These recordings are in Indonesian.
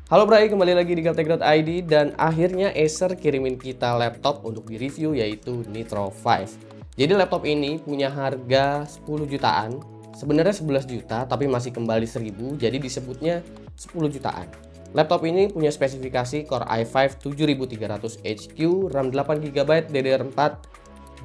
Halo Bray, kembali lagi di Gaptek.id dan akhirnya Acer kirimin kita laptop untuk di-review yaitu Nitro 5. Jadi laptop ini punya harga 10 jutaan, sebenarnya 11 juta tapi masih kembali 1000, jadi disebutnya 10 jutaan. Laptop ini punya spesifikasi Core i5 7300HQ, RAM 8GB, DDR4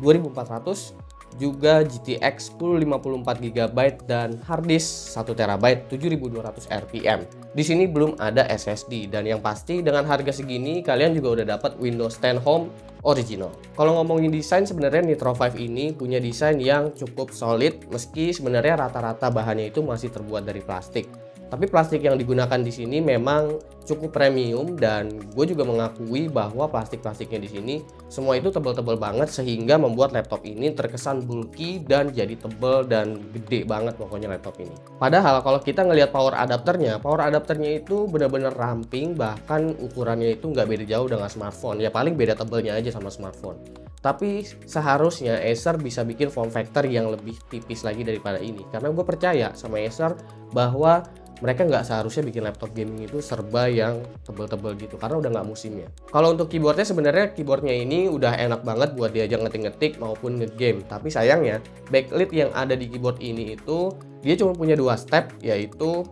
2400, juga GTX 1054GB dan harddisk 1TB 7200 RPM. Di sini belum ada SSD dan yang pasti dengan harga segini kalian juga udah dapat Windows 10 Home original. Kalau ngomongin desain, sebenarnya Nitro 5 ini punya desain yang cukup solid meski sebenarnya rata-rata bahannya itu masih terbuat dari plastik. Tapi plastik yang digunakan di sini memang cukup premium dan gue juga mengakui bahwa plastik-plastiknya di sini semua itu tebal-tebal banget sehingga membuat laptop ini terkesan bulky dan jadi tebal dan gede banget pokoknya laptop ini. Padahal kalau kita ngelihat power adapternya itu benar-benar ramping, bahkan ukurannya itu nggak beda jauh dengan smartphone. Ya paling beda tebelnya aja sama smartphone. Tapi seharusnya Acer bisa bikin form factor yang lebih tipis lagi daripada ini. Karena gue percaya sama Acer bahwa mereka nggak seharusnya bikin laptop gaming itu serba yang tebel-tebel gitu karena udah nggak musimnya. Kalau untuk keyboardnya, sebenarnya keyboardnya ini udah enak banget buat diajak ngetik-ngetik maupun ngegame. Tapi sayangnya backlit yang ada di keyboard ini itu dia cuma punya 2 step, yaitu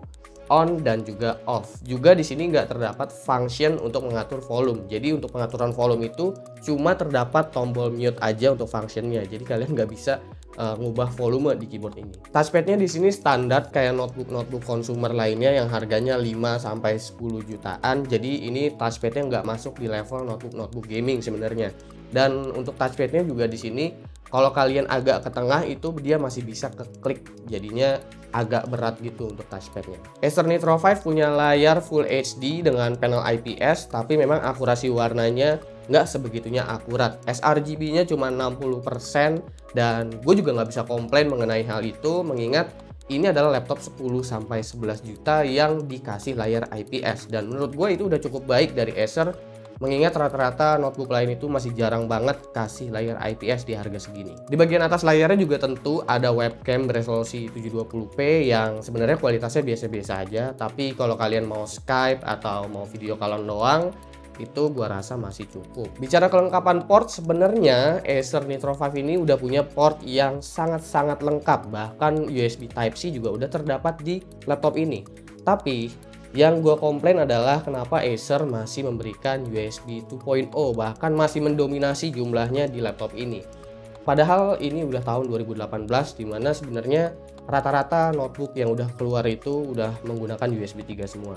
on dan juga off. Juga di sini nggak terdapat function untuk mengatur volume. Jadi untuk pengaturan volume itu cuma terdapat tombol mute aja untuk functionnya. Jadi kalian nggak bisa ngubah volume di keyboard ini. Touchpadnya di sini standar kayak notebook consumer lainnya yang harganya 5-10 jutaan. Jadi ini touchpadnya nggak masuk di level notebook gaming sebenarnya. Dan untuk touchpadnya juga di sini kalau kalian agak ke tengah itu dia masih bisa keklik, jadinya agak berat gitu untuk touchpadnya. Acer Nitro 5 punya layar Full HD dengan panel IPS, tapi memang akurasi warnanya nggak sebegitunya akurat. sRGB-nya cuma 60% dan gue juga nggak bisa komplain mengenai hal itu, mengingat ini adalah laptop 10-11 juta yang dikasih layar IPS, dan menurut gue itu udah cukup baik dari Acer, mengingat rata-rata notebook lain itu masih jarang banget kasih layar IPS di harga segini. Di bagian atas layarnya juga tentu ada webcam beresolusi 720p yang sebenarnya kualitasnya biasa-biasa aja, tapi kalau kalian mau Skype atau mau video call doang, itu gua rasa masih cukup. Bicara kelengkapan port, sebenarnya Acer Nitro 5 ini udah punya port yang sangat-sangat lengkap, bahkan USB Type-C juga udah terdapat di laptop ini. Tapi yang gue komplain adalah kenapa Acer masih memberikan USB 2.0, bahkan masih mendominasi jumlahnya di laptop ini. Padahal ini udah tahun 2018, dimana sebenarnya rata-rata notebook yang udah keluar itu udah menggunakan USB 3 semua.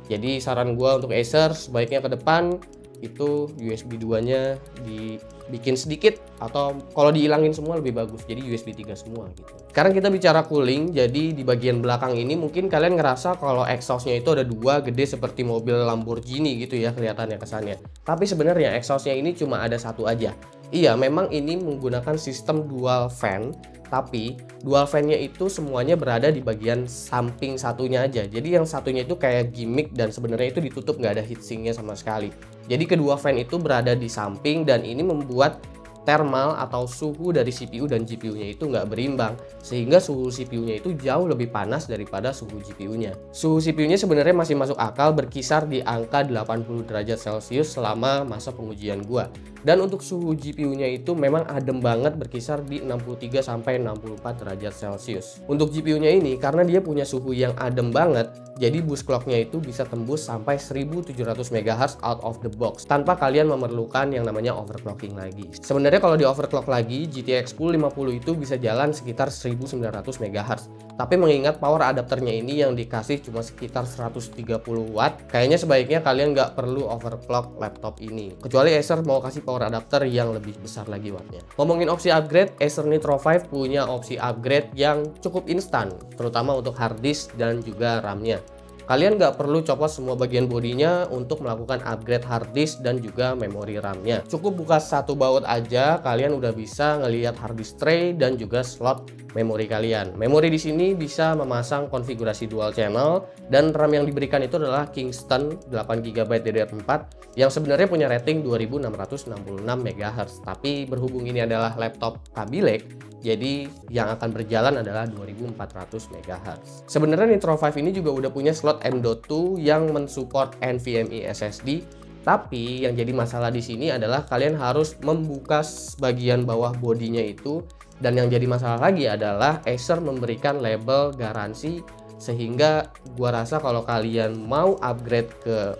Jadi saran gue untuk Acer, sebaiknya ke depan itu USB 2-nya dibikin sedikit, atau kalau dihilangin semua lebih bagus, jadi USB 3 semua gitu. Sekarang kita bicara cooling. Jadi di bagian belakang ini mungkin kalian ngerasa kalau exhaustnya itu ada 2 gede seperti mobil Lamborghini gitu ya kelihatannya kesannya. Tapi sebenarnya exhaustnya ini cuma ada 1 aja. Iya, memang ini menggunakan sistem dual fan, tapi dual fan-nya itu semuanya berada di bagian samping satunya aja. Jadi yang satunya itu kayak gimmick dan sebenarnya itu ditutup, nggak ada heatsinknya sama sekali. Jadi kedua fan itu berada di samping dan ini membuat thermal atau suhu dari CPU dan GPU-nya itu nggak berimbang, sehingga suhu CPU-nya itu jauh lebih panas daripada suhu GPU-nya. Suhu CPU-nya sebenarnya masih masuk akal, berkisar di angka 80 derajat Celcius selama masa pengujian gua. Dan untuk suhu GPU-nya itu memang adem banget, berkisar di 63-64 derajat Celcius. Untuk GPU-nya ini karena dia punya suhu yang adem banget, jadi boost clock-nya itu bisa tembus sampai 1700 MHz out of the box tanpa kalian memerlukan yang namanya overclocking lagi. Sebenarnya kalau di overclock lagi, GTX 1050 itu bisa jalan sekitar 1900 MHz. Tapi mengingat power adapternya ini yang dikasih cuma sekitar 130 watt, kayaknya sebaiknya kalian nggak perlu overclock laptop ini. Kecuali Acer mau kasih power adapter yang lebih besar lagi wattnya. Ngomongin opsi upgrade, Acer Nitro 5 punya opsi upgrade yang cukup instan, terutama untuk hard disk dan juga RAM-nya. Kalian nggak perlu copot semua bagian bodinya untuk melakukan upgrade hard disk dan juga memori RAM-nya. Cukup buka satu baut aja, kalian udah bisa ngelihat hard disk tray dan juga slot memori kalian. Memori di sini bisa memasang konfigurasi dual channel dan RAM yang diberikan itu adalah Kingston 8GB DDR4 yang sebenarnya punya rating 2666 MHz. Tapi berhubung ini adalah laptop Kaby Lake, jadi yang akan berjalan adalah 2400 MHz. Sebenarnya Nitro 5 ini juga udah punya slot slot M.2 yang mensupport NVMe SSD. Tapi yang jadi masalah di sini adalah kalian harus membuka bagian bawah bodinya itu, dan yang jadi masalah lagi adalah Acer memberikan label garansi, sehingga gua rasa kalau kalian mau upgrade ke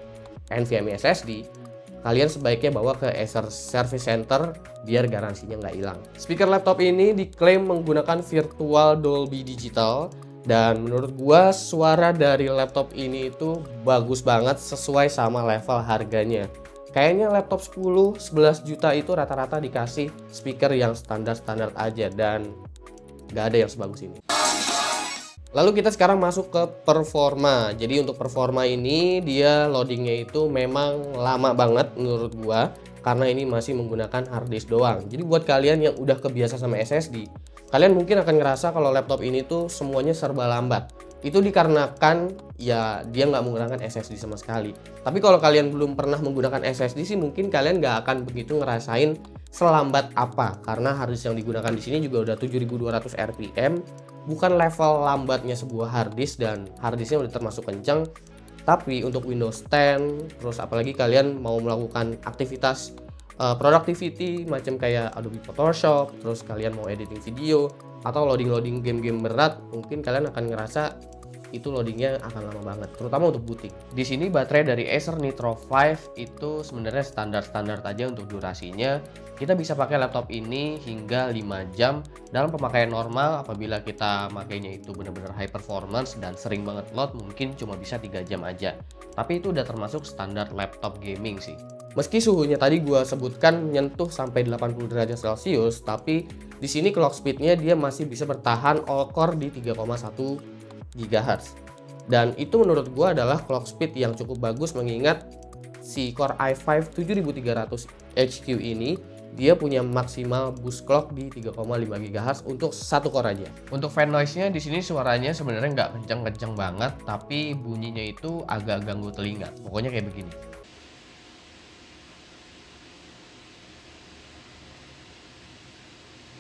NVMe SSD, kalian sebaiknya bawa ke Acer Service Center biar garansinya nggak hilang. Speaker laptop ini diklaim menggunakan virtual Dolby Digital, dan menurut gua suara dari laptop ini itu bagus banget sesuai sama level harganya. Kayaknya laptop 10-11 juta itu rata-rata dikasih speaker yang standar-standar aja, dan nggak ada yang sebagus ini. Lalu kita sekarang masuk ke performa. Jadi untuk performa ini dia loadingnya itu memang lama banget menurut gua, karena ini masih menggunakan hard disk doang. Jadi buat kalian yang udah kebiasa sama SSD, kalian mungkin akan ngerasa kalau laptop ini tuh semuanya serba lambat. Itu dikarenakan ya dia nggak menggunakan SSD sama sekali. Tapi kalau kalian belum pernah menggunakan SSD sih, mungkin kalian nggak akan begitu ngerasain selambat apa, karena hard disk yang digunakan di sini juga udah 7200 RPM. Bukan level lambatnya sebuah hard disk, dan hard disknya udah termasuk kencang. Tapi untuk Windows 10, terus apalagi kalian mau melakukan aktivitas productivity macam kayak Adobe Photoshop, terus kalian mau editing video atau loading game-game berat, mungkin kalian akan ngerasa itu loadingnya akan lama banget, terutama untuk booting. Di sini baterai dari Acer Nitro 5 itu sebenarnya standar-standar aja untuk durasinya. Kita bisa pakai laptop ini hingga 5 jam dalam pemakaian normal. Apabila kita makainya itu benar-benar high performance dan sering banget load, mungkin cuma bisa 3 jam aja. Tapi itu udah termasuk standar laptop gaming sih. Meski suhunya tadi gua sebutkan nyentuh sampai 80 derajat Celcius, tapi di sini clock speednya dia masih bisa bertahan all core di 3,1 GHz. Dan itu menurut gua adalah clock speed yang cukup bagus, mengingat si Core i5 7300 HQ ini dia punya maksimal boost clock di 3,5 GHz untuk satu core aja. Untuk fan noise-nya di sini suaranya sebenarnya nggak kencang-kencang banget, tapi bunyinya itu agak ganggu telinga. Pokoknya kayak begini.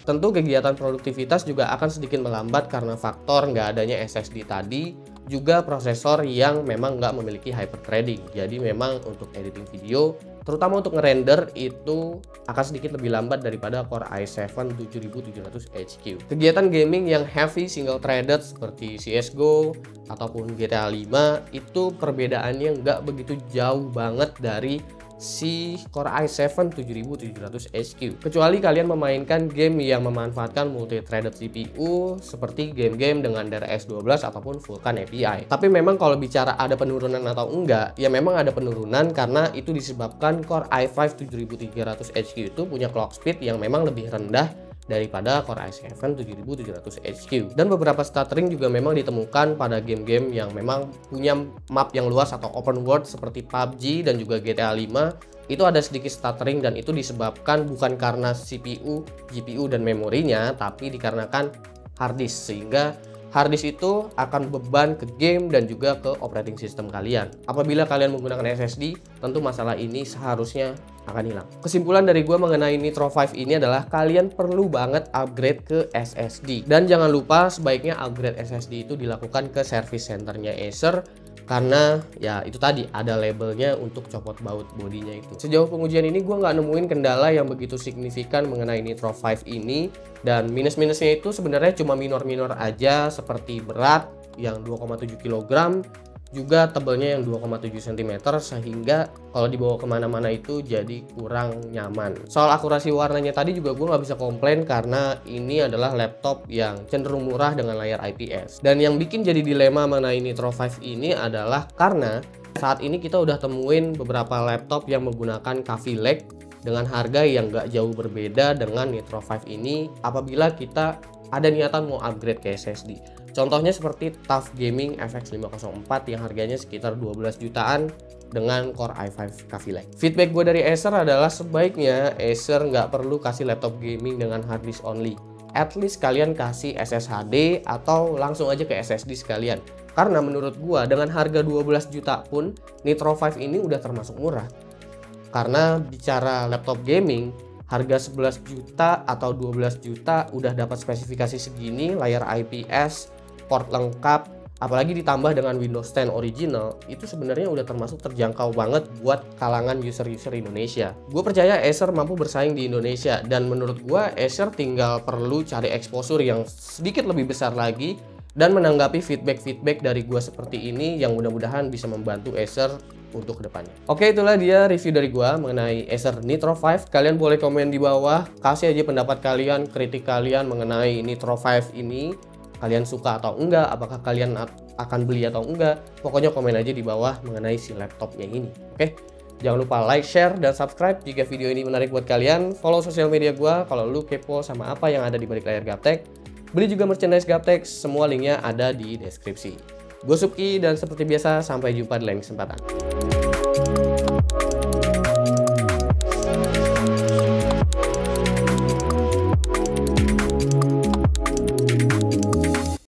Tentu kegiatan produktivitas juga akan sedikit melambat karena faktor nggak adanya SSD tadi, juga prosesor yang memang nggak memiliki hyperthreading. Jadi memang untuk editing video, terutama untuk ngerender, itu akan sedikit lebih lambat daripada Core i7 7700 HQ. Kegiatan gaming yang heavy single threaded seperti CSGO ataupun GTA 5 itu perbedaannya nggak begitu jauh banget dari si Core i7 7700 HQ, kecuali kalian memainkan game yang memanfaatkan multi-threaded CPU seperti game-game dengan DRS 12 ataupun Vulkan API. Tapi memang kalau bicara ada penurunan atau enggak, ya memang ada penurunan, karena itu disebabkan Core i5 7300 HQ itu punya clock speed yang memang lebih rendah daripada Core i7 7700 HQ. Dan beberapa stuttering juga memang ditemukan pada game-game yang memang punya map yang luas atau open world seperti PUBG dan juga GTA 5. Itu ada sedikit stuttering, dan itu disebabkan bukan karena CPU, GPU, dan memorinya, tapi dikarenakan hard disk, sehingga hard disk itu akan beban ke game dan juga ke operating system kalian. Apabila kalian menggunakan SSD, tentu masalah ini seharusnya akan hilang. Kesimpulan dari gue mengenai Nitro 5 ini adalah kalian perlu banget upgrade ke SSD. Dan jangan lupa sebaiknya upgrade SSD itu dilakukan ke service centernya Acer, karena ya itu tadi ada labelnya untuk copot baut bodinya itu. Sejauh pengujian ini gue nggak nemuin kendala yang begitu signifikan mengenai Nitro 5 ini, dan minus-minusnya itu sebenarnya cuma minor-minor aja, seperti berat yang 2,7 kg, juga tebelnya yang 2,7 cm, sehingga kalau dibawa kemana-mana itu jadi kurang nyaman. Soal akurasi warnanya tadi juga gue nggak bisa komplain, karena ini adalah laptop yang cenderung murah dengan layar IPS. Dan yang bikin jadi dilema mengenai Nitro 5 ini adalah karena saat ini kita udah temuin beberapa laptop yang menggunakan Coffee Lake dengan harga yang nggak jauh berbeda dengan Nitro 5 ini apabila kita ada niatan mau upgrade ke SSD. Contohnya seperti TUF Gaming FX 504 yang harganya sekitar 12 jutaan dengan Core i5 Coffee Lake. Feedback gue dari Acer adalah sebaiknya Acer nggak perlu kasih laptop gaming dengan hard disk only. At least kalian kasih SSHD atau langsung aja ke SSD sekalian. Karena menurut gue dengan harga 12 juta pun Nitro 5 ini udah termasuk murah. Karena bicara laptop gaming, harga 11 juta atau 12 juta udah dapat spesifikasi segini, layar IPS, port lengkap, apalagi ditambah dengan Windows 10 original, itu sebenarnya udah termasuk terjangkau banget buat kalangan user-user Indonesia. Gue percaya Acer mampu bersaing di Indonesia, dan menurut gue Acer tinggal perlu cari exposure yang sedikit lebih besar lagi dan menanggapi feedback-feedback dari gue seperti ini yang mudah-mudahan bisa membantu Acer untuk kedepannya. Oke, itulah dia review dari gue mengenai Acer Nitro 5. Kalian boleh komen di bawah, kasih aja pendapat kalian, kritik kalian mengenai Nitro 5 ini. Kalian suka atau enggak, apakah kalian akan beli atau enggak. Pokoknya komen aja di bawah mengenai si laptopnya ini. Oke, jangan lupa like, share, dan subscribe jika video ini menarik buat kalian. Follow sosial media gue kalau lu kepo sama apa yang ada di balik layar Gaptek. Beli juga merchandise Gaptek, semua linknya ada di deskripsi. Gue Subki, dan seperti biasa sampai jumpa di lain kesempatan.